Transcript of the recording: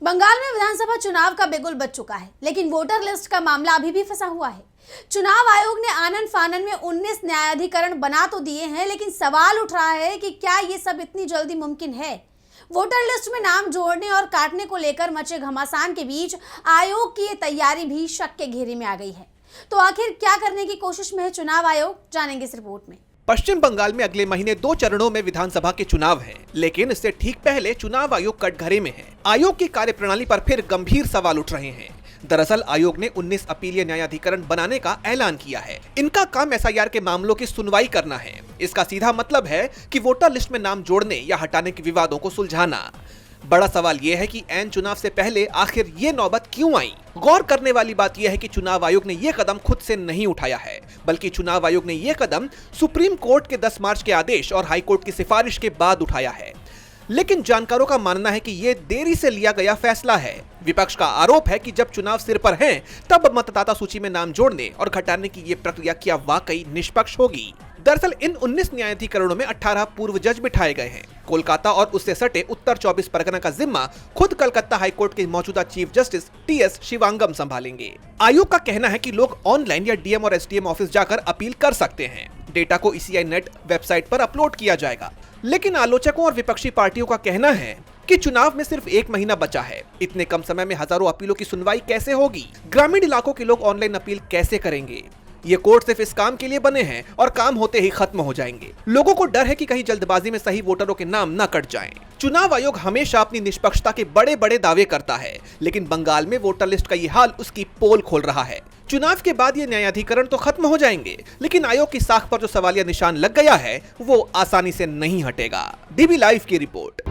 बंगाल में विधानसभा चुनाव का बिगुल बज चुका है, लेकिन वोटर लिस्ट का मामला अभी भी फंसा हुआ है। चुनाव आयोग ने आनन फानन में 19 न्यायाधिकरण बना तो दिए हैं, लेकिन सवाल उठ रहा है कि क्या ये सब इतनी जल्दी मुमकिन है। वोटर लिस्ट में नाम जोड़ने और काटने को लेकर मचे घमासान के बीच आयोग की ये तैयारी भी शक के घेरे में आ गई है। तो आखिर क्या करने की कोशिश में है चुनाव आयोग, जानेंगे इस रिपोर्ट में। पश्चिम बंगाल में अगले महीने 2 चरणों में विधानसभा के चुनाव हैं, लेकिन इससे ठीक पहले चुनाव आयोग कटघरे में है। आयोग की कार्यप्रणाली पर फिर गंभीर सवाल उठ रहे हैं। दरअसल आयोग ने 19 अपीलीय न्यायाधिकरण बनाने का ऐलान किया है। इनका काम एसआईआर के मामलों की सुनवाई करना है। इसका सीधा मतलब है कि वोटर लिस्ट में नाम जोड़ने या हटाने के विवादों को सुलझाना। बड़ा सवाल यह है कि ऐन चुनाव से पहले आखिर ये नौबत क्यों आई। गौर करने वाली बात यह है कि चुनाव आयोग ने यह कदम खुद से नहीं उठाया है, बल्कि चुनाव आयोग ने यह कदम सुप्रीम कोर्ट के 10 मार्च के आदेश और हाई कोर्ट की सिफारिश के बाद उठाया है। लेकिन जानकारों का मानना है कि यह देरी से लिया गया फैसला है। विपक्ष का आरोप है कि जब चुनाव सिर पर हैं, तब मतदाता सूची में नाम जोड़ने और घटाने की ये प्रक्रिया क्या वाकई निष्पक्ष होगी। दरअसल इन 19 न्यायाधिकरणों में 18 पूर्व जज बिठाए गए हैं। कोलकाता और उससे सटे उत्तर 24 परगना का जिम्मा खुद कलकत्ता हाईकोर्ट के मौजूदा चीफ जस्टिस टीएस शिवांगम संभालेंगे। आयोग का कहना है कि लोग ऑनलाइन या डीएम और एसडीएम ऑफिस जाकर अपील कर सकते हैं। डेटा को ईसीआई नेट वेबसाइट पर अपलोड किया जाएगा। लेकिन आलोचकों और विपक्षी पार्टियों का कहना है कि चुनाव में सिर्फ 1 महीना बचा है। इतने कम समय में हजारों अपीलों की सुनवाई कैसे होगी? ग्रामीण इलाकों के लोग ऑनलाइन अपील कैसे करेंगे? ये कोर्ट सिर्फ इस काम के लिए बने हैं और काम होते ही खत्म हो जाएंगे। लोगों को डर है कि कहीं जल्दबाजी में सही वोटरों के नाम न कट जाएं। चुनाव आयोग हमेशा अपनी निष्पक्षता के बड़े बड़े दावे करता है, लेकिन बंगाल में वोटर लिस्ट का ये हाल उसकी पोल खोल रहा है। चुनाव के बाद ये न्यायाधिकरण तो खत्म हो जाएंगे, लेकिन आयोग की साख पर जो सवालिया निशान लग गया है वो आसानी से नहीं हटेगा। डीबी लाइव की रिपोर्ट।